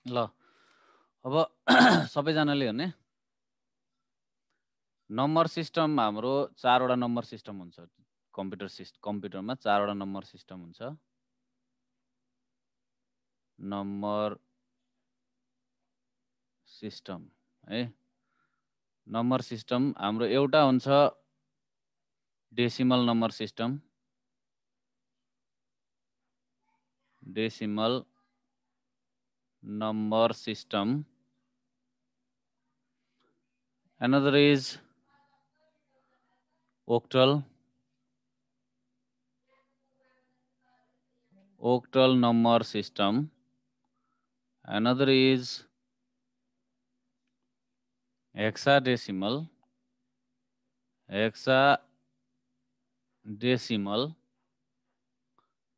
ल अब सबैजनाले हेर्ने नम्बर सिस्टम हाम्रो 4 वटा नम्बर सिस्टम हुन्छ कम्प्युटरमा 4 वटा नम्बर सिस्टम हुन्छ नम्बर सिस्टम है नम्बर सिस्टम हाम्रो एउटा हुन्छ decimal number system decimal number system. Another is octal number system. Another is hexadecimal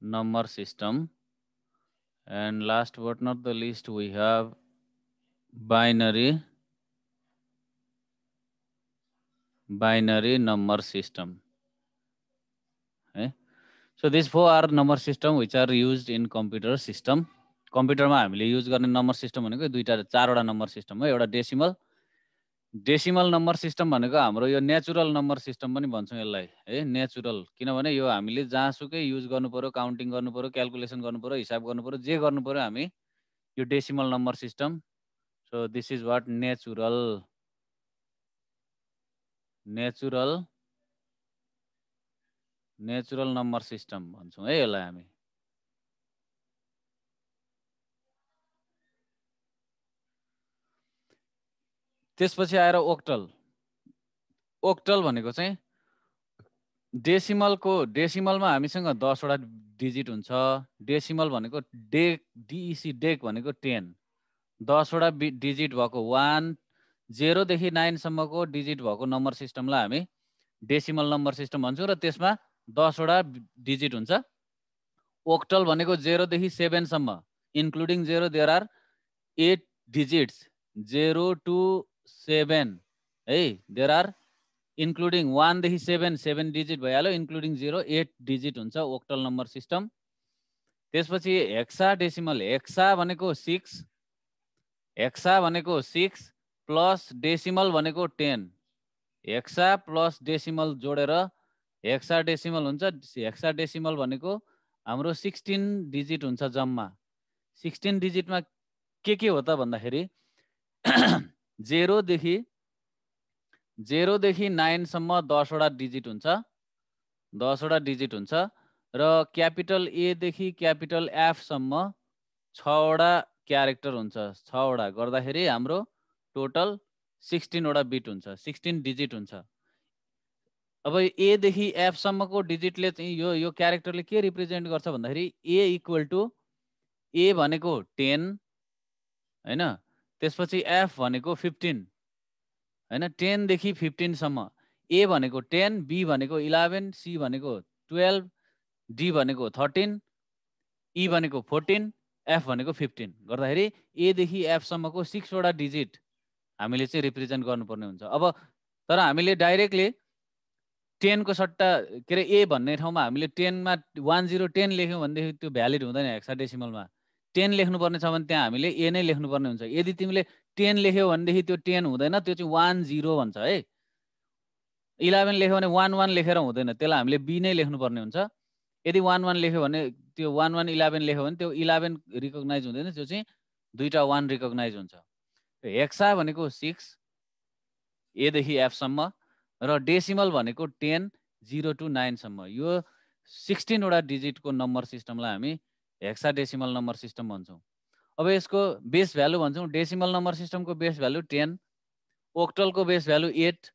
number system. And last but not the least, we have binary number system. Okay? So these four are number system which are used in computer system. कम्प्युटरमा हामीले use गर्ने number system भनेको दुईटा 4 वटा number system हो एउटा decimal number system भनेको हाम्रो यो नेचुरल नम्बर सिस्टम पनि भन्छौँ यसलाई है नेचुरल किनभने यो हामीले जहाँसुकै युज गर्नु पर्यो काउन्टिङ गर्नु पर्यो क्याल्कुलेसन गर्नु पर्यो हिसाब गर्नु पर्यो जे गर्नु पर्यो हामी यो decimal number system so this is what natural number system भन्छौँ है यसलाई हामी त्यसपछि आएर ओक्टल भनेको चाहिँ डेसिमलमा हामीसँग 10 वटा डिजिट हुन्छ डेसिमल भनेको डिइसी डेक भनेको 10 10 वटा डिजिट भएको 1 0 देखि 9 सम्मको डिजिट भएको नम्बर सिस्टमलाई हामी डेसिमल नम्बर सिस्टम भन्छौँ र त्यसमा 10 वटा डिजिट हुन्छ ओक्टल भनेको 0 देखि 7 सम्म including 0 there are 8 digits 0 to 7 है देयर आर इन्क्लुडिङ 1 देखि 7 डिजिट भइहाल्यो इन्क्लुडिङ 0 8 डिजिट हुन्छ ओक्टल नम्बर सिस्टम त्यसपछि हेक्साडेसिमल हेक्सा भनेको 6 प्लस डेसिमल भनेको 10 हेक्सा प्लस डेसिमल जोडेर हेक्साडेसिमल हुन्छ हेक्साडेसिमल भनेको हाम्रो 16 डिजिट हुन्छ जम्मा 16 डिजिटमा के हो त भन्दाखेरि 0 देखि 9 सम्म 10 वटा डिजिट हुन्छ 10 वटा डिजिट हुन्छ र क्यापिटल ए देखि क्यापिटल एफ सम्म 6 वटा क्यारेक्टर हुन्छ 6 वटा गर्दाखेरि हाम्रो टोटल 16 वटा बिट हुन्छ 16 डिजिट हुन्छ अब ए देखि एफ सम्मको डिजिटले चाहिँ यो क्यारेक्टरले के रिप्रेजेन्ट गर्छ भन्दाखेरि ए इक्वल टु ए भनेको 10 हैन त्यसपछि एफ भनेको 15 हैन 10 देखि 15 सम्म ए भनेको 10 बी भनेको 11 सी भनेको 12 डी भनेको 13 ई भनेको 14 एफ भनेको 15 गर्दाखेरि ए देखि एफ सम्मको 6 वटा डिजिट हामीले चाहिँ रिप्रेजेन्ट गर्नुपर्ने हुन्छ अब तर हामीले डाइरेक्टली 10 को सट्टा के रे ए भन्ने ठाउँमा हामीले 10 मा 1010 लेख्यौं भनेदेखि त्यो भ्यालिड हुँदैन हेक्साडेसिमलमा 10 लेख्नुपर्ने छ भने त्यहाँ हामीले ए नै लेख्नुपर्ने हुन्छ यदि तिमीले 10 लेख्यौ भनेदेखि त्यो 10 हुँदैन त्यो चाहिँ 10 भन्छ है 11 लेख्यौ भने 11 लेखेर हुँदैन त्यसलाई हामीले बी नै लेख्नुपर्ने हुन्छ यदि 11 लेख्यौ भने त्यो 11 लेख्यौ भने त्यो 11 रिकग्नाइज हुँदैन त्यो चाहिँ दुईटा 1 रिकग्नाइज हुन्छ हेक्सा भनेको 6 ए देखि एफ सम्म र डेसिमल भनेको 10 0 to 9 सम्म यो 16 वटा डिजिटको नम्बर सिस्टमलाई हामी हेक्साडेसिमल नम्बर सिस्टम भन्छौँ अब यसको बेस भ्यालु भन्छौँ डेसिमल नम्बर सिस्टमको बेस भ्यालु 10 ओक्टलको बेस भ्यालु 8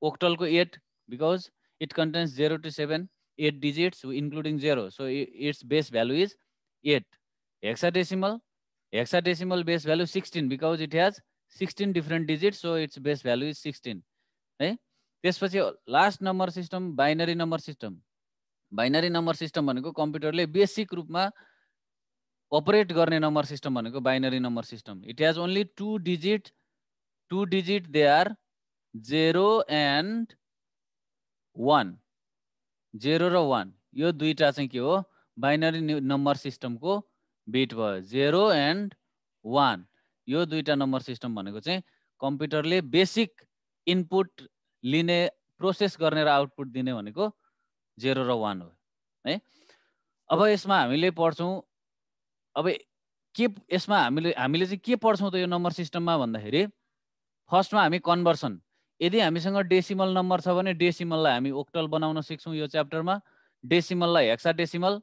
ओक्टलको 8 because it contains 0 to 7 8 digits including 0 so its base value is 8 hexadecimal base value 16 because it has 16 different digits so its base value is 16 है त्यसपछि last number system binary number system भनेको कम्प्युटरले basic रूपमा operate गर्ने number system भनेको binary number system it has only 2 digit they are 0 and 1 0 र 1 यो दुईटा चाहिँ के हो बाइनरी नम्बर सिस्टमको बिट भयो 0 and 1 यो दुईटा नम्बर सिस्टम भनेको चाहिँ कम्प्युटरले बेसिक इनपुट लिने प्रोसेस गर्ने र आउटपुट दिने भनेको 0 र 1 हो है। अब यसमा हामीले पढ्छौँ अब के यसमा हामीले चाहिँ के पढ्छौँ त यो नम्बर सिस्टममा भन्दाखेरि फर्स्टमा हामी कन्भर्सन यदि हामीसँग डेसिमल नम्बर छ भने डेसिमललाई हामी ओक्टल बनाउन सिक्छौँ यो च्याप्टरमा डेसिमललाई हेक्साडेसिमल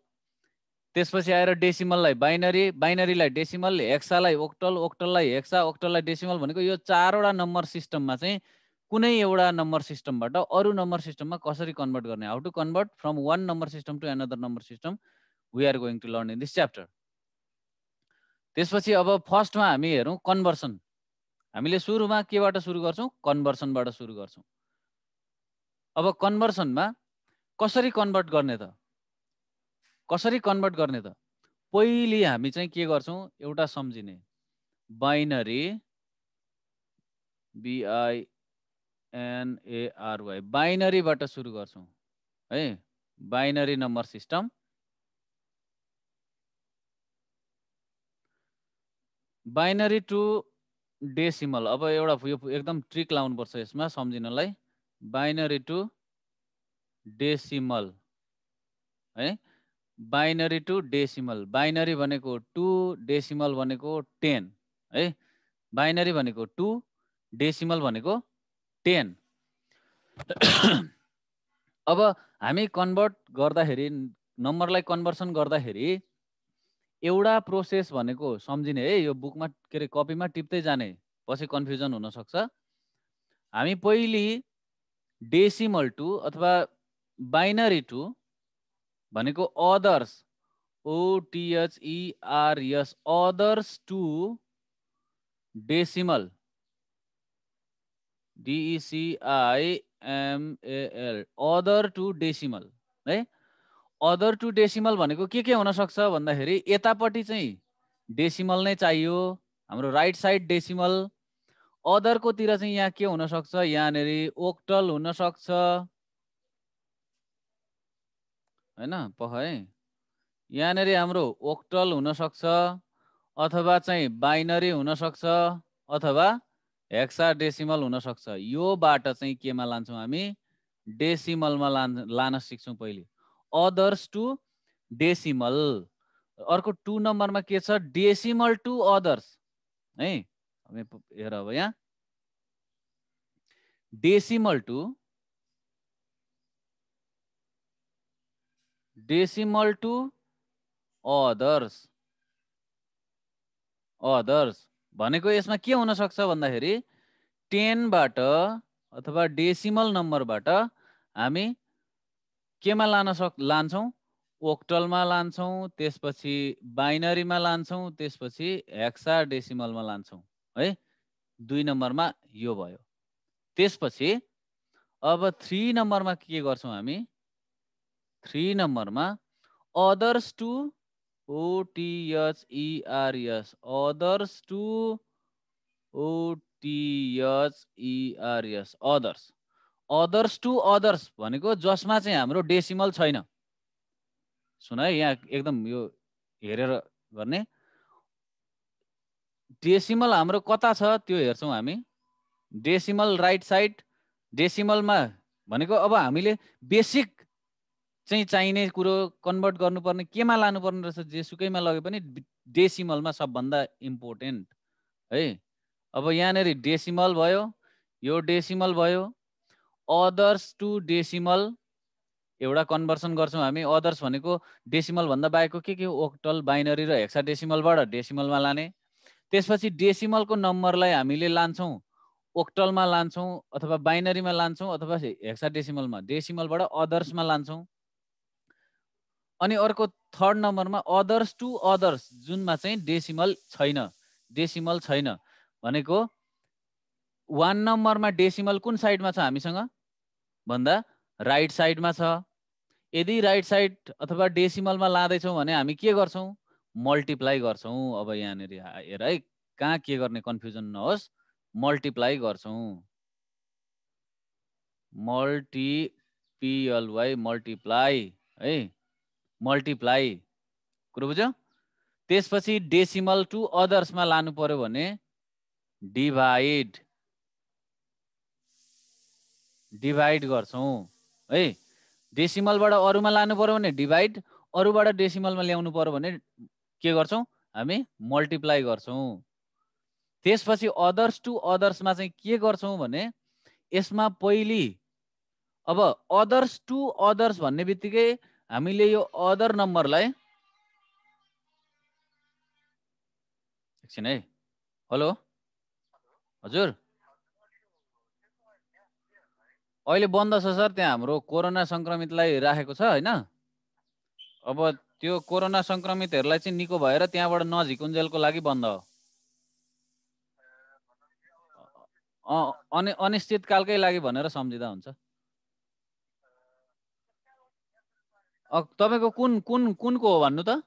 त्यसपछि आएर डेसिमललाई बाइनरी बाइनरीलाई डेसिमल हेक्सालाई ओक्टल ओक्टललाई हेक्सा ओक्टललाई डेसिमल भनेको यो चारवटा नम्बर सिस्टममा चाहिँ कुनै एउटा नम्बर सिस्टमबाट अरू नम्बर सिस्टममा कसरी कन्भर्ट गर्ने how to convert from one number system to another number system we are going to learn in this chapter. त्यसपछि अब फर्स्टमा हामी हेरौँ कन्भर्सन हामीले सुरुमा केबाट सुरु गर्छौँ कन्भर्सनबाट सुरु गर्छौँ। अब कन्भर्सनमा कसरी कन्भर्ट गर्ने त पहिले हामी चाहिँ के गर्छौँ एउटा सम्झिने बाइनरी BINARY बाइनरीबाट सुरु गर्छौँ है binary number system binary to decimal. अब एउटा यो एकदम ट्रिक लाउनुपर्छ यसमा सम्झिनलाई बाइनरी टु डेसिमल है बाइनरी टु डेसिमल बाइनरी भनेको 2 डेसिमल भनेको 10 है बाइनरी भनेको 2 डेसिमल भनेको 10। अब हामी कन्भर्ट गर्दाखेरि नम्बरलाई कन्भर्सन गर्दाखेरि एउटा प्रोसेस भनेको सम्झिने है यो बुकमा के अरे कपीमा टिप्दै जाने पछि कन्फ्युजन हुन सक्छ। हामी पहिले डेसिमल टु अथवा बाइनरी टु भनेको others OTHERS others to decimal DECIMAL other to decimal है अदर टु डेसिमल भनेको के हुन सक्छ भन्दाखेरि यतापट्टि चाहिँ डेसिमल नै चाहियो हाम्रो राइट साइड डेसिमल अदरको तिर चाहिँ यहाँ के हुन सक्छ यहाँनेरि ओक्टल हुन सक्छ हैन पख है यहाँनेरि हाम्रो ओक्टल हुन सक्छ अथवा चाहिँ बाइनरी हुन सक्छ अथवा हेक्साडेसिमल हुन सक्छ योबाट चाहिँ केमा लान्छौँ हामी डेसिमलमा लान सिक्छौँ पहिले अदर्स टु डेसिमल। अर्को 2 नम्बरमा के छ डेसिमल टु अदर्स है हेर अब यहाँ डेसिमल टु अदर्स भनेको यसमा के हुन सक्छ भन्दाखेरि 10 बाट अथवा डेसिमल नम्बरबाट हामी केमा लान्छौँ ओक्टलमा लान्छौँ त्यसपछि बाइनरीमा लान्छौँ त्यसपछि हेक्साडेसिमलमा लान्छौँ है 2 नम्बरमा यो भयो। त्यसपछि अब 3 नम्बरमा के गर्छौँ हामी 3 नम्बरमा others to OTHERS others to OTHERS others to others भनेको जसमा चाहिँ हाम्रो डेसिमल छैन। सुन है यहाँ एकदम यो हेरेर गर्ने डेसिमल हाम्रो कता छ त्यो हेर्छौँ हामी डेसिमल राइट साइड डेसिमलमा भनेको अब हामीले बेसिक चाहिँ चाहिने कुरो कन्भर्ट गर्नुपर्ने केमा लानुपर्ने रहेछ जेसुकैमा लगे पनि डेसिमलमा सबभन्दा इम्पोर्टेन्ट है। अब यहाँनेरि डेसिमल भयो यो डेसिमल भयो अदर्स टु डेसिमल एउटा कन्भर्सन गर्छौँ हामी अदर्स भनेको डेसिमल भन्दा बाहेकको के ओक्टल बाइनरी र हेक्साडेसिमलबाट डेसिमलमा लाने त्यसपछि डेसिमलको नम्बरलाई हामीले लान्छौँ ओक्टलमा लान्छौँ अथवा बाइनरीमा लान्छौँ अथवा हेक्साडेसिमलमा डेसिमलबाट अदर्समा लान्छौँ। अनि अर्को 3rd नम्बरमा अदर्स टु अदर्स जुनमा चाहिँ डेसिमल छैन भनेको 1 नम्बरमा डेसिमल कुन साइडमा छ हामीसँग भन्दा राइट साइडमा छ। यदि राइट साइड अथवा डेसिमलमा लाँदैछौँ भने हामी के गर्छौँ मल्टिप्लाई गर्छौँ। अब यहाँनेरि हेर है कहाँ के गर्ने कन्फ्युजन नहोस् मल्टिप्लाई गर्छौँ मल्टिप्लाई है मल्टिप्लाई कुरो बुझ्यो। त्यसपछि डेसिमल टु अदर्समा लानु पर्यो भने डिभाइड गर्छौं है। डेसिमलबाट अरूमा लानु पर्यो भने डिभाइड, अरूबाट डेसिमलमा ल्याउनु पर्यो भने के गर्छौं हामी मल्टिप्लाई गर्छौं। त्यसपछि अदर्स टु अदर्समा चाहिँ के गर्छौं भने यसमा पहिली अब अदर्स टु अदर्स भन्ने बित्तिकै हामीले यो अदर नम्बरलाई एकछिन है, हेलो हजुर अहिले बन्द छ सर, त्यहाँ हाम्रो कोरोना संक्रमितलाई राखेको छ हैन। अब त्यो कोरोना संक्रमितहरूलाई चाहिँ निको भएर त्यहाँबाट नझिकुन्जेलको लागि बन्द हो। अनि अनिश्चितकालकै लागि भनेर सम्झिँदा हुन्छ। तपाईको कुन कुन कुनको हो भन्नु त?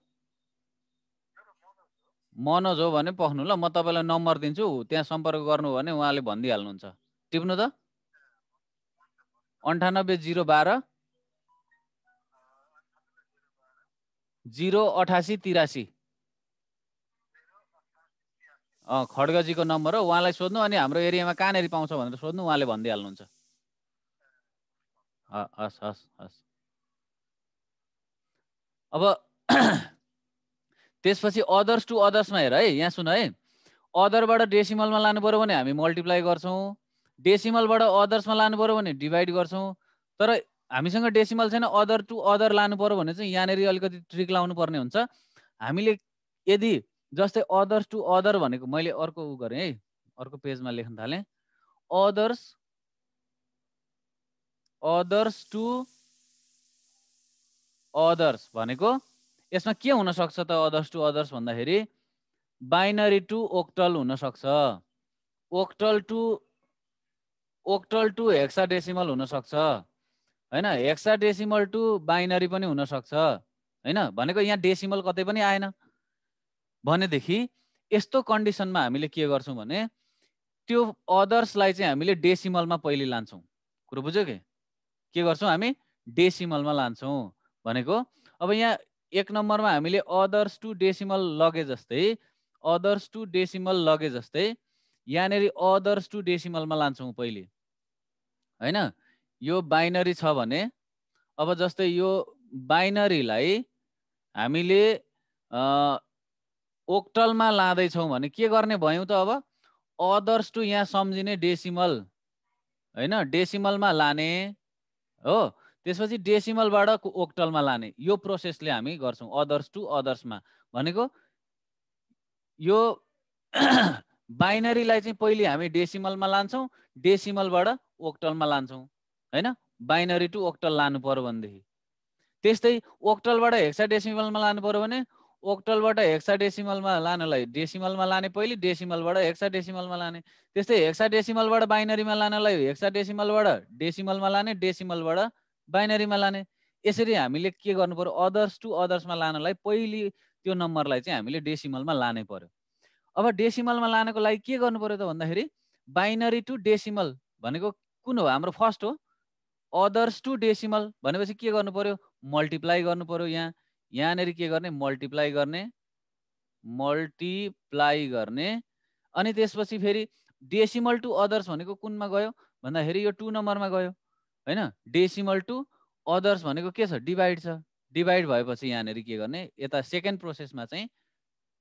मनोज हो भने पख्नु ल, म तपाईलाई नम्बर दिन्छु, त्यहाँ सम्पर्क गर्नु भने उहाँले भनिदिइहाल्नुहुन्छ। टिप्नु त 98 088 83। खड्गजीको नम्बर हो, उहाँलाई सोध्नु अनि हाम्रो एरियामा कहाँनेरि पाउँछ भनेर सोध्नु, उहाँले भनिदिइहाल्नुहुन्छ। हस् हस् हस्। अब त्यसपछि अदर्स टु अदर्समा हेर है, यहाँ सुन है, अदरबाट डेसिमलमा लानु पर्यो भने हामी मल्टिप्लाई गर्छौं, डेसिमलबाट अदर्समा लानु पर्यो भने डिभाइड गर्छौं। तर हामीसँग डेसिमल छैन, अदर टु अदर लानु पर्यो भने चाहिँ यहाँनेरि अलिकति ट्रिक लाउनु पर्ने हुन्छ। हामीले यदि जस्तै अदर्स टु अदर भनेको मैले अर्को उ गरेँ है, अर्को पेजमा लेख्न थालेँ। अदर्स टु अदर्स भनेको यसमा के हुन सक्छ त? अदर्स टु अदर्स भन्दाखेरि बाइनरी टु ओक्टल हुन सक्छ, ओक्टल टु हेक्साडेसिमल हुन सक्छ हैन, हेक्साडेसिमल टु बाइनरी पनि हुन सक्छ हैन। भनेको यहाँ डेसिमल कतै पनि आएन भनेदेखि यस्तो कन्डिसनमा हामीले के गर्छौं भने त्यो अदर्सलाई चाहिँ हामीले डेसिमलमा पहिले लान्छौं। कुरो बुझ्यो के गर्छौं हामी डेसिमलमा लान्छौं भनेको। अब यहाँ एक नम्बरमा हामीले अदर्स टु डेसिमल लगे जस्तै, अदर्स टु डेसिमल लगे जस्तै यहाँनेरि अदर्स टु डेसिमलमा लान्छौं पहिले हैन। यो बाइनरी छ भने अब जस्तै यो बाइनरीलाई हामीले ओक्टलमा लाँदैछौँ भने के गर्ने भयौँ त? अब अदर्स टु यहाँ सम्झिने डेसिमल हैन, डेसिमलमा लाने हो, त्यसपछि डेसिमलबाट ओक्टलमा लाने, यो प्रोसेसले हामी गर्छौं अदर्स टु अदर्समा। भनेको यो बाइनरीलाई चाहिँ पहिले हामी डेसिमलमा लान्छौं, डेसिमलबाट ओक्टलमा लान्छौं हैन। बाइनरी टु ओक्टल लानु पर्यो भनेदेखि त्यस्तै ओक्टलबाट हेक्साडेसिमलमा लानु पर्यो भने ओक्टलबाट हेक्साडेसिमलमा लानलाई डेसिमलमा लाने पहिले, डेसिमलबाट हेक्साडेसिमलमा लाने। त्यस्तै हेक्साडेसिमलबाट बाइनरीमा लानलाई हेक्साडेसिमलबाट डेसिमलमा लाने, डेसिमलबाट बाइनरीमा लाने। यसरी हामीले के गर्नु पर्यो? अदर्स टु अदर्समा लानलाई पहिले त्यो नम्बरलाई चाहिँ हामीले डेसिमलमा लानै पर्यो। अब डेसिमलमा लानको लागि के गर्नु पर्यो त भन्दाखेरि बाइनरी टु डेसिमल भनेको कुन हो? हाम्रो फर्स्ट हो। अदर्स टु डेसिमल भनेपछि के गर्नु पर्यो? मल्टिप्लाई गर्नु पर्यो। यहाँनेरि के गर्ने? मल्टिप्लाई गर्ने अनि त्यसपछि फेरि डेसिमल टु अदर्स भनेको कुनमा गयो भन्दाखेरि यो 2 नम्बरमा गयो हैन। डेसिमल टु अदर्स भनेको के छ? डिभाइड छ। डिभाइड भएपछि यहाँनेरि के गर्ने? यता सेकेन्ड प्रोसेसमा चाहिँ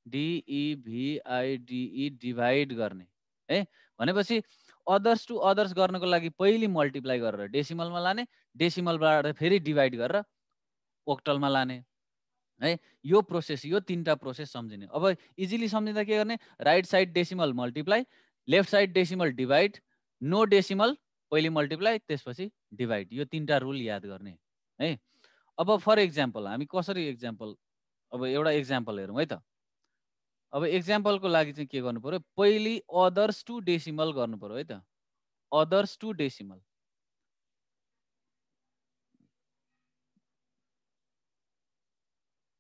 डिइभिआइडिई डिभाइड गर्ने है। भनेपछि अदर्स टु अदर्स गर्नको लागि पहिले मल्टिप्लाई गरेर डेसिमलमा लाने, डेसिमलबाट फेरि डिभाइड गरेर ओक्टलमा लाने है। यो प्रोसेस, यो तीनटा प्रोसेस सम्झिने। अब इजिली सम्झिँदा के गर्ने? Right side decimal multiply, left side decimal divide, no decimal पहिले मल्टिप्लाई त्यसपछि डिभाइड, यो तीनटा रुल याद गर्ने है। अब फर एक्जाम्पल हामी कसरी एक्जाम्पल, अब एउटा एक्जाम्पल हेरौँ है त। अब एक्जाम्पलको लागि चाहिँ के गर्नु पर्यो? पहिले अदर्स टु डेसिमल गर्नु पर्यो है त। Others to decimal,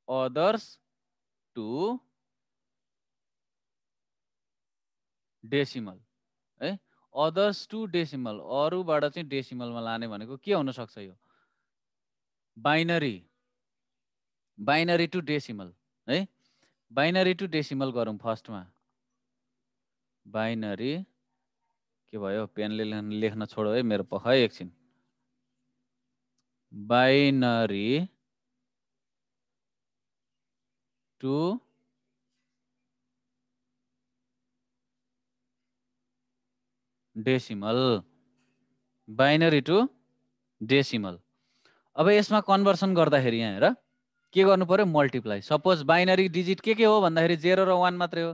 others to decimal है। अदर्स टु डेसिमल, अरूबाट चाहिँ डेसिमलमा लाने भनेको के हुन सक्छ? यो बाइनरी टु डेसिमल है। बाइनरी टु डेसिमल गरौँ फर्स्टमा। बाइनरी के भयो, पेनले लेख्न छोडो है मेरो पख है एकछिन। Binary to decimal, binary to decimal. अब यसमा कन्भर्सन गर्दाखेरि यहाँ हेर के गर्नु पर्यो, मल्टिप्लाई। सपोज बाइनरी डिजिट के हो भन्दाखेरि 0 र 1 मात्रै हो।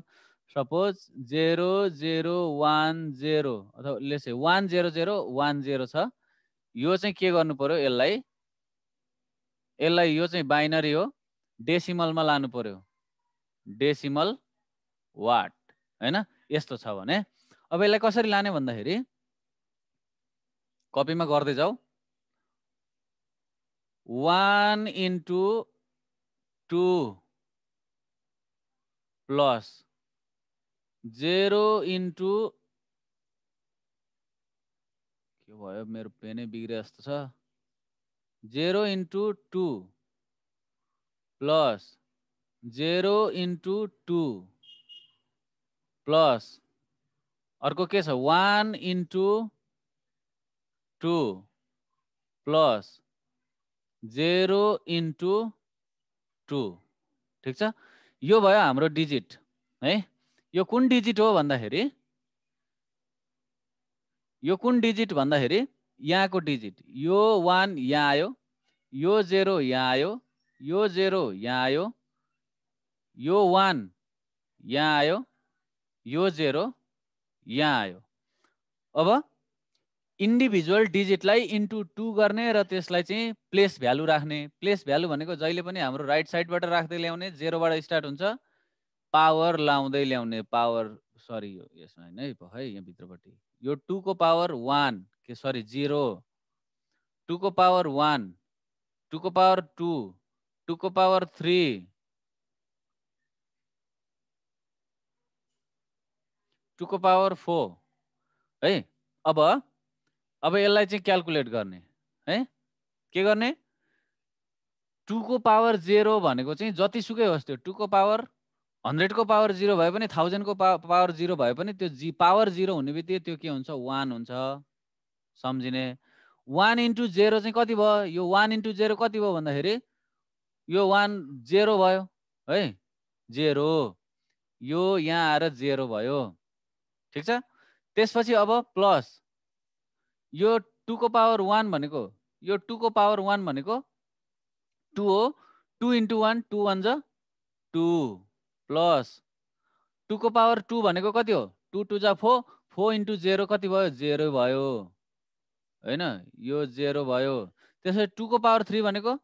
सपोज 0 0 1 0 अथवा लेट्स से 1 0 0 1 0 छ। यो चाहिँ के गर्नु पर्यो, यसलाई यो चाहिँ बाइनरी हो, डेसिमलमा लानु पर्यो, डेसिमल वाट हैन। यस्तो छ भने अब यसलाई कसरी लाने भन्दाखेरि कपीमा गर्दै जाऊ। 1 into 2 प्लस 0 into के भयो, मेरो पेनै बिग्रे जस्तो छ। 0 into 2 प्लस 0 into 2 प्लस अर्को के छ 1 into 2 प्लस 0 into 2। ठिक छ, यो भयो हाम्रो डिजिट है। यो कुन डिजिट हो भन्दाखेरि, यो कुन डिजिट भन्दाखेरि यहाँको डिजिट, यो 1 यहाँ आयो, यो 0 यहाँ आयो, यो 0 यहाँ आयो, यो 1 यहाँ आयो, यो 0 यहाँ आयो। अब इन्डिभिजुअल डिजिटलाई इन्टु 2 गर्ने र त्यसलाई चाहिँ प्लेस भ्यालु राख्ने। प्लेस भ्यालु भनेको जहिले पनि हाम्रो राइट साइडबाट राख्दै ल्याउने, 0 बाट स्टार्ट हुन्छ, पावर लाउँदै ल्याउने। पावर सरी यो यसमा हैन है, यहाँ भित्रपट्टि यो 2 को पावर 1 के सरी 0, 2 को पावर 1, 2 को पावर 2, 2 को पावर 3, 2 को पावर 4 है। अब यसलाई चाहिँ क्याल्कुलेट गर्ने है। के गर्ने, 2 को पावर 0 भनेको चाहिँ जतिसुकै होस्, त्यो 2 को पावर 100 को पावर 0 भए पनि, 1000 को पावर 0 भए पनि, त्यो पावर 0 हुने बित्तिकै त्यो के हुन्छ, 1 हुन्छ। सम्झिने। 1 into 0 चाहिँ कति भयो, यो 1 into 0 कति भयो भन्दाखेरि यो 1 0 भयो है, 0, यो यहाँ आएर 0 भयो। ठिक छ, त्यसपछि अब प्लस यो 2 को पावर 1 भनेको, यो 2 को पावर 1 भनेको 2 हो, 2 into 1 2 1 जा 2 प्लस 2 को पावर 2 भनेको कति हो, 2 2 जा 4, 4 into 0 कति भयो, 0 भयो हैन, यो 0 भयो। त्यसपछि 2 को पावर 3 भनेको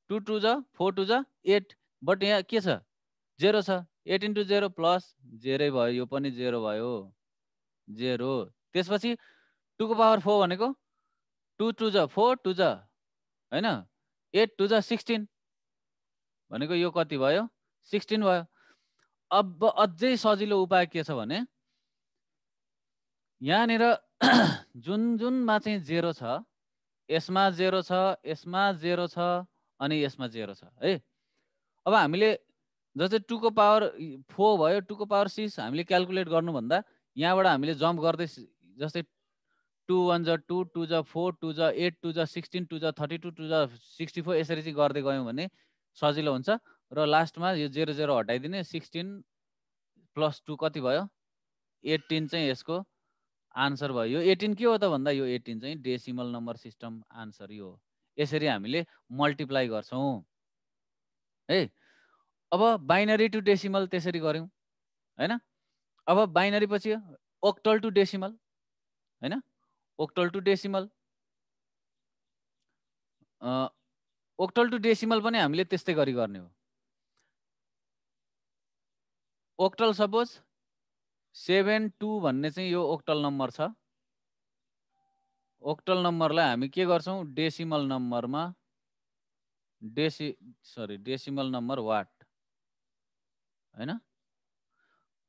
2 2 जा 4 2 जा 8, बट यहाँ के छ, 0 छ, 8 into 0 प्लस 0 भयो, यो पनि 0 भयो, 0। त्यसपछि 2 को पावर 4 भनेको 2 2 जा 4 2 जा हैन, 8 2 जा 16 भनेको यो कति भयो, 16 भयो। अब अझै सजिलो उपाय के छ भने, यहाँनिर जुन जुनमा चाहिँ 0 छ, यसमा 0 छ, यसमा 0 छ, अनि यसमा 0 छ है। अब हामीले जस्तै 2 को पावर 4 भयो, 2 को पावर 6 हामीले क्याल्कुलेट गर्नुभन्दा यहाँबाट हामीले जम्प गर्दै, जस्तै 2 1 जा 2, 2 जा 4, 2 जा 8, 2 जा 16, 2 जा 32, 2 जा 64, यसरी चाहिँ गर्दै गयौँ भने सजिलो हुन्छ। र लास्टमा यो 0 0 हटाइदिने, 16 प्लस 2 कति भयो, 18 चाहिँ यसको आन्सर भयो। यो 18 के हो त भन्दा, यो 18 चाहिँ डेसिमल नम्बर सिस्टम आन्सर यो हो। यसरी हामीले मल्टिप्लाई गर्छौँ है। अब बाइनरी टु डेसिमल त्यसरी गर्यौँ हैन। अब बाइनरी पछि ओक्टल टु डेसिमल हैन, octal to decimal, octal to decimal पनि हामीले त्यस्तै गरी गर्ने हो। ओक्टल सपोज 72 भन्ने चाहिँ यो ओक्टल नम्बर छ। ओक्टल नम्बरलाई हामी के गर्छौँ, डेसिमल नम्बरमा डेसिमल नम्बर वाट हैन।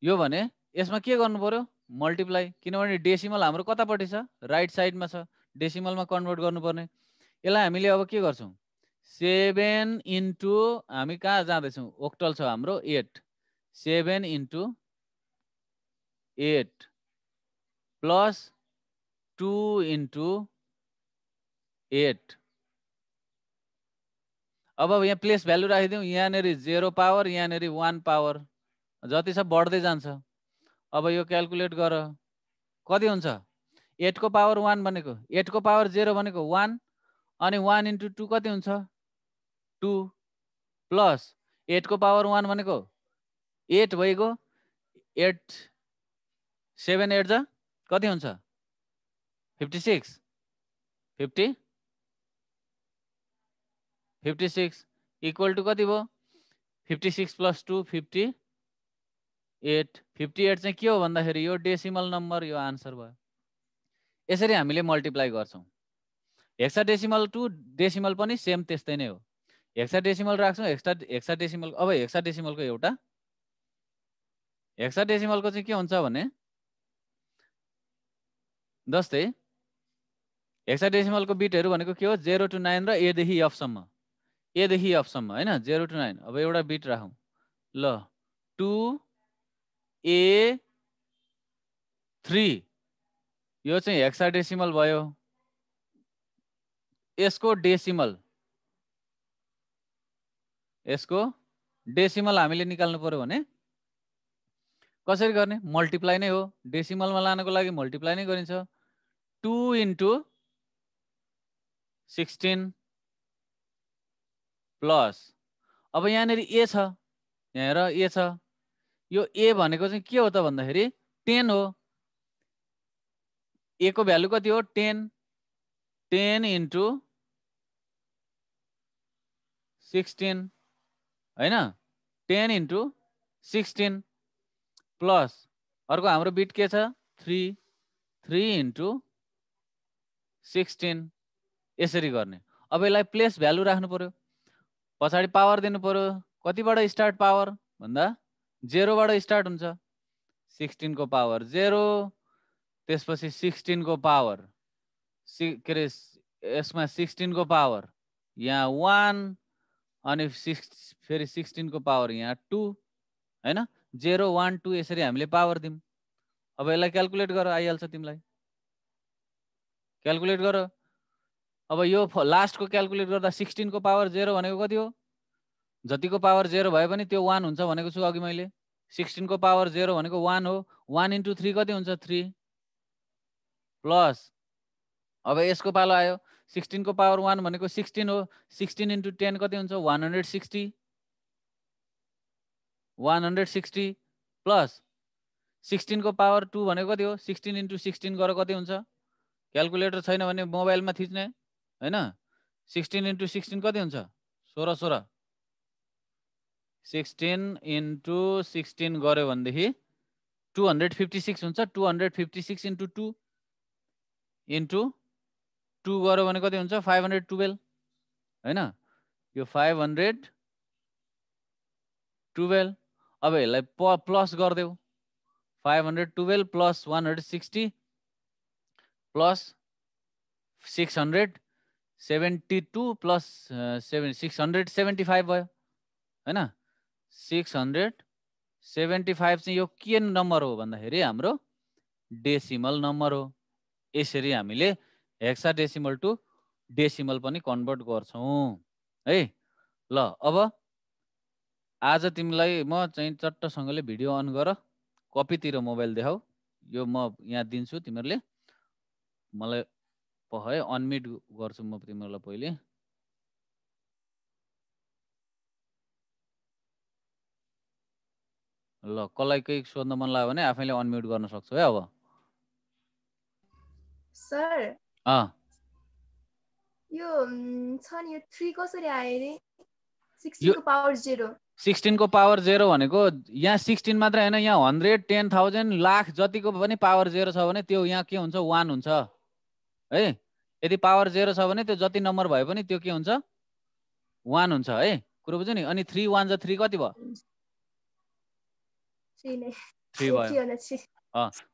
यो भने यसमा के गर्नु पर्यो, मल्टिप्लाई, किनभने डेसिमल हाम्रो कतापट्टि छ, राइट साइडमा छ, डेसिमलमा कन्भर्ट गर्नुपर्ने। यसलाई हामीले अब के गर्छौँ, 7 into हामी कहाँ जाँदैछौँ, ओक्टल छ हाम्रो 8, 7 into 8 plus 2 into 8। अब यहाँ प्लेस भ्यालु राखिदिउँ। यहाँनेरि 0 पावर, यहाँनेरि 1 पावर, जति छ बढ्दै जान्छ। अब यो क्याल्कुलेट गर, कति हुन्छ? 8 को पावर 1 भनेको, 8 को पावर 0 भनेको 1, अनि 1 into 2 कति हुन्छ? 2 प्लस 8 को पावर 1 भनेको 8 भइगयो, 8 7 8 जा कति हुन्छ? 56 56 इक्वल टु कति भयो? 56 प्लस 2 58। 58 चाहिँ के हो भन्दाखेरि यो डेसिमल नम्बर, यो आन्सर भयो। यसरी हामीले मल्टिप्लाई गर्छौं। हेक्साडेसिमल टु डेसिमल पनि सेम त्यस्तै नै हो। हेक्साडेसिमल राख्छौं, हेक्साडेसिमल। अब हेक्साडेसिमलको एउटा हेक्साडेसिमलको चाहिँ के हुन्छ भने जस्तै हेक्साडेसिमलको बिटहरु भनेको के हो? 0 to 9 र A देखि F सम्म, A देखि F सम्म हैन, 0 to 9। अब एउटा बिट राखौं ल, 2 A 3, यो चाहिँ हेक्साडेसिमल भयो। यसको डेसिमल हामीले निकाल्नु पर्यो भने कसरी गर्ने? मल्टिप्लाई नै हो। डेसिमलमा लानको लागि मल्टिप्लाई नै गरिन्छ। 2 into 16 प्लस, अब यहाँनेरि A छ, यहाँ हेर A छ। यो A भनेको चाहिँ के हो त भन्दाखेरि 10 हो। A को भ्यालु कति हो? 10। 10 into 16 हैन, 10 into 16 प्लस अर्को हाम्रो बिट के छ? 3। 3 into 16 यसरी गर्ने। अब यसलाई प्लेस भ्यालु राख्नु पर्यो, पछाडि पावर दिनु पर्यो। कतिबाट स्टार्ट पावर भन्दा 0 बाट स्टार्ट हुन्छ। 16 को पावर 0, त्यसपछि 16 को पावर के रे यसमा 16 को पावर यहाँ 1, अनि फेरि 16 को पावर यहाँ 2 हैन। 0 1 2 यसरी हामीले पावर दिउँ। अब यसलाई क्याल्कुलेट गर, आइहाल्छ तिमीलाई। क्याल्कुलेट गर। अब यो लास्टको क्याल्कुलेट गर्दा 16 को पावर 0 भनेको कति हो? जतिको पावर 0 भए पनि त्यो 1 हुन्छ भनेको छु अघि मैले। 16 को पावर 0 भनेको 1 हो। 1 into 3 कति हुन्छ? 3 प्लस, अब यसको पालो आयो। 16 को पावर 1 भनेको 16 हो। 16 into 10 कति हुन्छ? 160। 160 प्लस 16 को पावर 2 भनेको कति हो? 16 into 16 गरेर कति हुन्छ? क्याल्कुलेटर छैन भने मोबाइलमा थिच्ने हैन। 16 into 16 कति हुन्छ? 16 16। 16 into 16 गर्यो भनेदेखि 256 हुन्छ। 256 into 2 into 2 गर्यो भने कति हुन्छ? 512 हैन। यो 512। अब यसलाई प्लस गर्देऊ। 512 प्लस 160 प्लस 672 प्लस 675 भयो हैन। 675 चाहिँ यो के नम्बर हो भन्दाखेरि हाम्रो डेसिमल नम्बर हो। यसरी हामीले हेक्साडेसिमल टु डेसिमल पनि कन्भर्ट गर्छौं है। ल अब आज तिमीलाई म चाहिँ चट्टसँगले भिडियो अन गर, कपीतिर मोबाइल देखाऊ। यो म यहाँ दिन्छु, तिमीहरूले मलाई है अनम्युट गर्छु म तिमीहरूलाई पहिले। ल कसलाई केही सोध्न मन लाग्यो भने आफैले अनम्युट गर्न सक्छौ है। अब सर यो छ नि, यो 3 कसरी आयो रे? 16 को पावर 0। 16 को पावर 0 भनेको यहाँ 16 मात्र हैन, यहाँ 100 10,000 लाख जतिको पनि पावर 0 छ भने त्यो यहाँ के हुन्छ? 1 हुन्छ है। यदि पावर 0 छ भने त्यो जति नम्बर भए पनि त्यो के हुन्छ? 1 हुन्छ है। कुरो बुझ्यौ नि। अनि 3 1 जा 3 कति भयो? 3 भयो।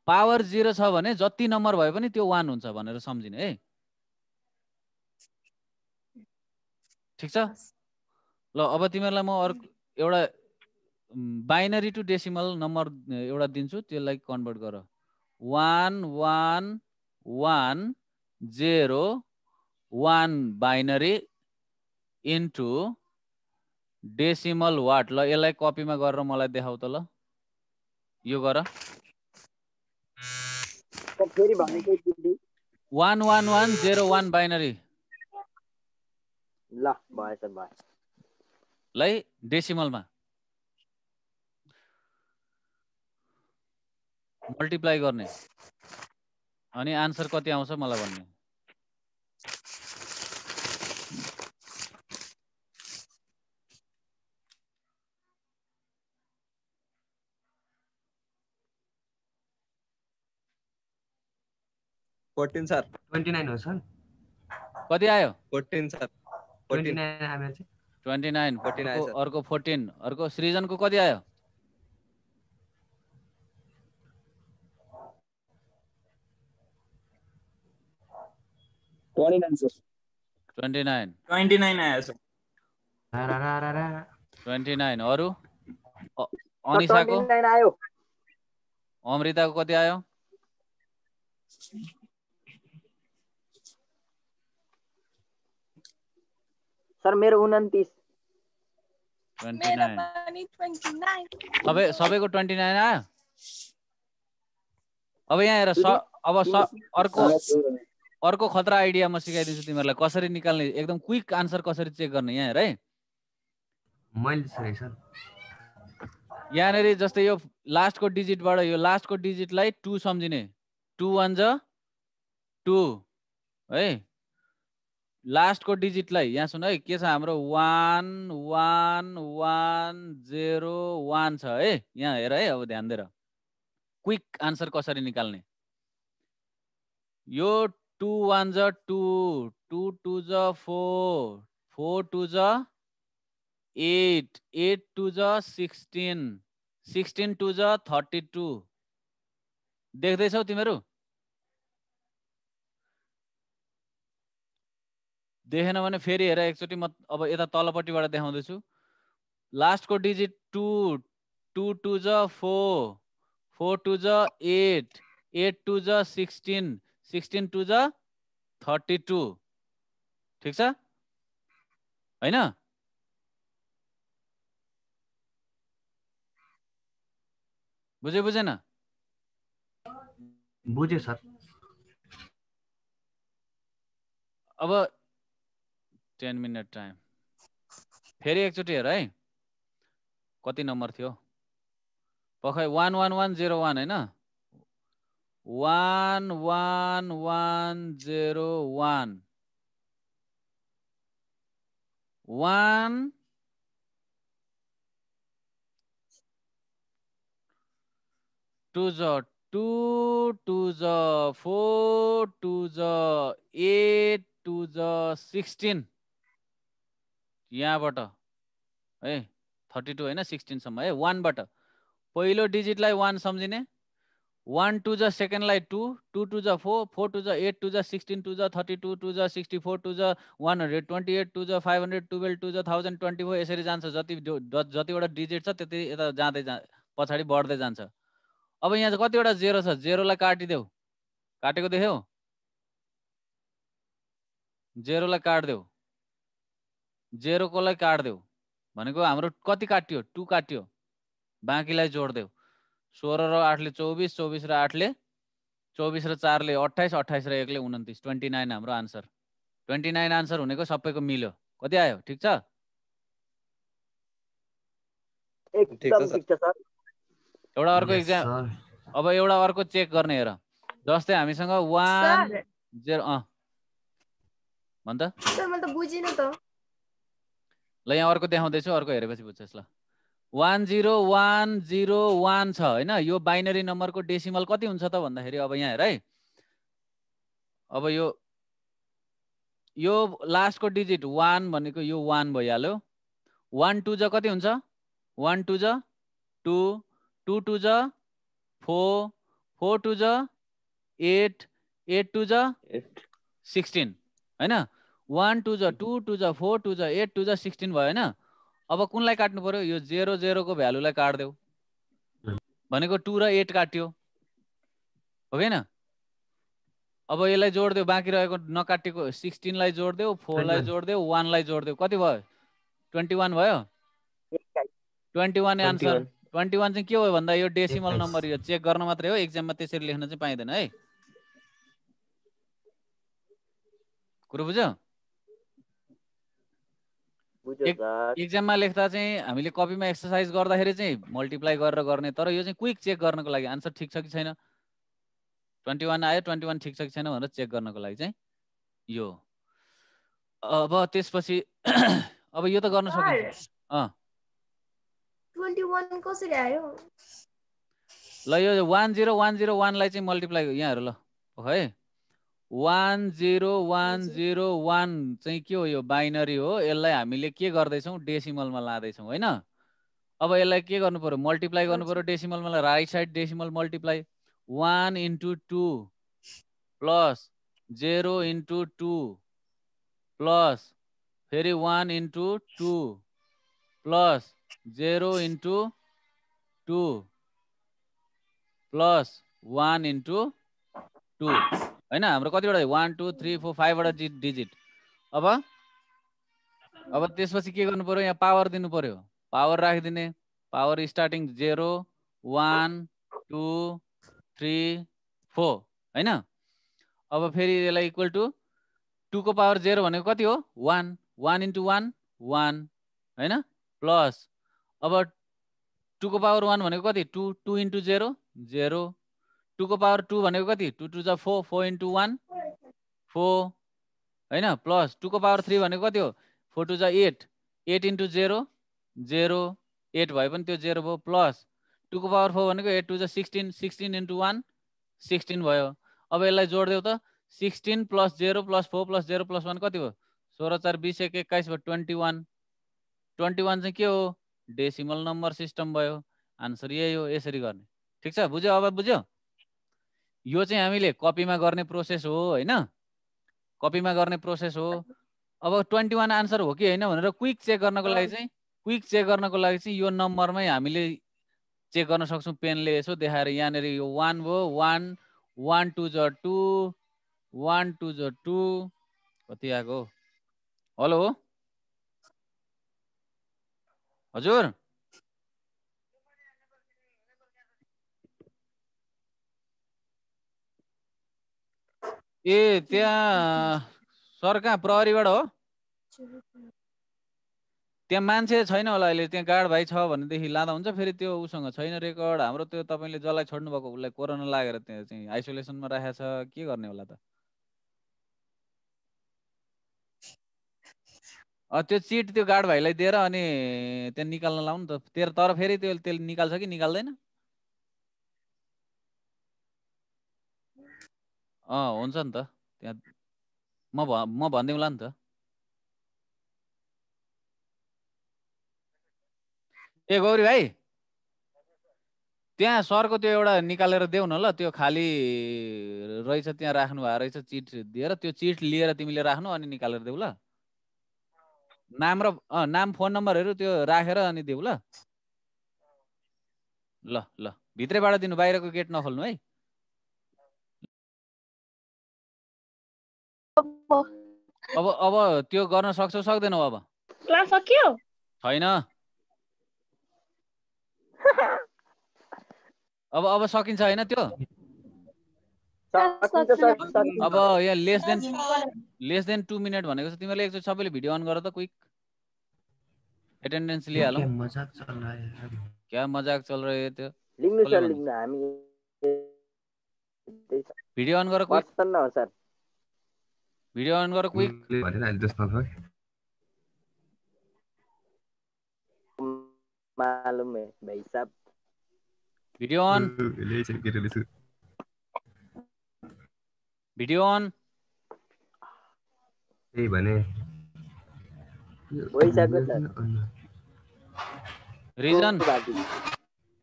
पावर 0 छ भने जति नम्बर भए पनि त्यो 1 हुन्छ भनेर सम्झिने है। ठीक छ? ल अब तिमीहरूलाई म अर्को एउटा बाइनरी टु डेसिमल नम्बर एउटा दिन्छु, त्यसलाई कन्भर्ट गर। 1 1 1 0 1 बाइनरी इन्टु डेसिमल वाट। ल यसलाई कपीमा गरेर मलाई देखाउ त ल। यो गर। 11101 बाइनरी। ल भयो सर भयो। ल डेसिमलमा मल्टिप्लाई गर्ने अनि आन्सर कति आउँछ मलाई भन्ने। सर 29 हो सर। कति आयो? 14 सर। 29 आयो चाहिँ 29 14 अर्को 14 अर्को सृजनको कति आयो? 29 सर। 29 आयो सर। 29 अरु अनिसाको 29 आयो। अमृताको कति आयो? सर मेरो 29। 29 सबैको 29 आयो। अब यहाँ हेर अर्को खतरा आइडिया म सिकाइदिन्छु तिमीहरूलाई कसरी निकाल्ने, एकदम क्विक आन्सर कसरी चेक गर्ने। यहाँ हेर है, मैले सर सर यहाँनेरि जस्तै यो लास्टको डिजिटबाट यो लास्टको डिजिटलाई 2 सम्झिने। 2 1 जा 2 है। लास्टको डिजिटलाई यहाँ सुन है, के छ हाम्रो 1 1 1 0 1 छ है। यहाँ हेर है, अब ध्यान दिएर क्विक आन्सर कसरी निकाल्ने। यो 2 1 जा 2 2 2 जा 4 4 2 जा 8 8 2 जा 16 16 2 जा 32। देख्दैछौ तिमीहरू? देखेन भने फेरि हेर एकचोटि। म अब यता तलपट्टिबाट देखाउँदैछु। लास्टको डिजिट 2 2 2 जा 4 4 2 जा 8 8 2 जा 16 16 2 जा 32। ठिक छ हैन? बुझेन? बुझे सर। अब 10 मिनट टाइम। फेरि एकचोटि हेर है, कति नम्बर थियो पखै? 11101 हैन? 11101 1 2 जा 2 2 जा 4 2 जा 8 2 जा 16। यहाँबाट है 32 हैन 16 सम्म है। 1 बाट पहिलो डिजिटलाई 1 सम्झिने। 1 2 जा सेकेन्डलाई 2 2 2 जा 4 4 2 जा 8 2 जा 16 2 जा 32 2 जा 64 2 जा 128 2 जा 512 2 जा 1024। यसरी जान्छ। जतिवटा डिजिट छ त्यति यता जाँदै पछाडि बढ्दै जान्छ। अब यहाँ चाहिँ कतिवटा 0 छ? 0 लाई काटिदेऊ। काटेको देख्यौ? 0 लाई काट्देऊ। 0 को लाई काट्देऊ भनेको हाम्रो कति काट्यो? 2 काट्यो। बाँकीलाई जोड्देऊ। 16 र 8 ले 24 24 र 8 ले 24 र 4 ले 28 28 र 1 ले 29 29 हाम्रो आन्सर। 29 आन्सर हुनेको सबैको मिल्यो। कति आयो? ठिक छ? एकदम ठिक छ सर। एउटा अर्को एक्जाम। अब एउटा अर्को चेक गर्ने हेर। जस्तै हामीसँग 1 0 भन त सर मैले त बुझिन त। ल यहाँ अर्को देखाउँदैछु, अर्को हेरेपछि बुझ्छस्। ल 10101 छ हैन? यो बाइनरी नम्बरको डेसिमल कति हुन्छ त भन्दाखेरि अब यहाँ हेर है, अब यो लास्टको डिजिट 1 भनेको यो 1 भइहाल्यो। 1 2 जा कति हुन्छ? 1 2 जा 2 2 2 जा 4 4 2 जा 8 8 2 जा 16 हैन? 1 2 जा 2 2 जा 4 2 जा 8 2 जा 16 भयो हैन? अब कुनलाई काट्नु पर्यो यो 0 0 को भ्यालुलाई काट्देऊ भनेको 2 र 8 काट्यो हो हैन अब यसलाई जोड्देऊ बाँकी रहेको नकाटेको 16 लाई जोड्देऊ 4 लाई जोड्देऊ 1 लाई जोड्देऊ कति भयो 21 भयो 21 आन्सर 21 चाहिँ के हो भन्दा यो डेसिमल नम्बर यो चेक गर्न मात्रै हो एक्जाममा त्यसरी लेख्न चाहिँ पाइदैन है कुरो बुझ्यो एक्जाममा लेख्दा चाहिँ हामीले कपीमा एक्सरसाइज गर्दाखेरि चाहिँ मल्टिप्लाई गरेर गर्ने तर यो चाहिँ क्विक चेक गर्नको लागि आन्सर ठिक छ कि छैन 21 आयो 21 ठिक छ कि छैन भनेर चेक गर्नको लागि चाहिँ यो अब त्यसपछि अब यो त गर्न सकिन्छ 21 कसरी आयो ल यो 10101 लाई चाहिँ मल्टिप्लाई यहाँ हेर ल है 10101 चाहिँ के हो यो बाइनरी हो यसलाई हामीले के गर्दैछौँ डेसिमलमा लाँदैछौँ हैन अब यसलाई के गर्नु पर्यो मल्टिप्लाई गर्नु पर्यो डेसिमलमा right side decimal multiply 1 into 2 plus 0 into 2 plus फेरि 1 into 2 plus 0 into 2 plus 1 into 2 हैन हाम्रो कतिवटा 1 2 3 4 5 वटा डिजिट अब त्यसपछि के गर्नु पर्यो यहाँ पावर दिनु पर्यो पावर राखिदिने पावर स्टार्टिङ 0 1 2 3 4 हैन अब फेरि यसलाई इक्वल टु 2 को पावर 0 भनेको कति हो 1 1 into 1 1 हैन प्लस अब 2 को पावर 1 भनेको कति 2 2 into 0 0 2 को पावर 2 भनेको कति 2 2 जा 4 4 into 1 4 हैन प्लस 2 को पावर 3 भनेको कति हो 4 2 जा 8 8 into 0 0 8 भए पनि त्यो 0 भयो प्लस 2 को पावर 4 भनेको 8 2 जा 16 16 into 1 16 भयो अब यसलाई जोड्देऊ त 16 plus 0 plus 4 plus 0 plus 1 कति भयो 16 4 20 1 21 भयो 21 21 चाहिँ के हो डेसिमल नम्बर सिस्टम भयो आन्सर यही हो यसरी गर्ने ठीक छ बुझ्यो अब बुझ्यो यो चाहिँ हामीले कपीमा गर्ने प्रोसेस हो हैन कपीमा गर्ने प्रोसेस हो अब 21 आन्सर हो कि हैन भनेर क्विक चेक गर्नको लागि चाहिँ यो नम्बरमै हामीले चेक गर्न सक्छौं पेनले यसो देखाएर यहाँनेर यो 1 भयो 1 1 2 जा 2 1 2 जा 2 कति आको हेलो हजुर ए त्यहाँ सर कहाँ प्रहरीबाट हो त्यहाँ मान्छे छैन होला अहिले त्यहाँ गार्ड भाइ छ भनेदेखि लाँदा हुन्छ फेरि त्यो उसँग छैन रेकर्ड हाम्रो त्यो तपाईले जसलाई छोड्नु भएको उसलाई कोरोना लागेर त्यहाँ चाहिँ आइसोलेसनमा राखेको छ के गर्ने होला त त्यो चिट त्यो गार्ड भाइलाई दिएर अनि त्यहाँ निकाल्न लाउनु त तर फेरि त्यो निकाल्छ कि निकाल्दैन हुन्छ नि त त्यहाँ म भन्दिउँला नि त ए गौरी भाइ त्यहाँ सरको त्यो एउटा निकालेर देऊ न ल त्यो खाली रहेछ त्यहाँ राख्नु भएको रहेछ चिट दिएर त्यो चिट लिएर तिमीले राख्नु अनि निकालेर देऊ ल नाम र नाम फोन नम्बरहरू त्यो राखेर अनि देऊ ल ल ल भित्रैबाट दिनु बाहिरको गेट नखोल्नु है अब त्यो गर्न सक्छौ सक्दैनौ अब क्लास सकियो छैन अब सकिन्छ हैन त्यो अब यहाँ लेस देन 2 मिनेट भनेको छ तिमीले एकचोटि सबैले भिडियो अन गर त क्विक अटेन्डेन्स लिहालौ क्या मजाक चल रहा है त्यो लिख्नु सर लिख्नु हामी भिडियो अन गर क्विक पर्सन न हो सर भिडियो अन गर क्विक मालूम है भाई साहब भिडियो अन भिडियो अन ए भने वही सर रिजन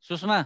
सुषमा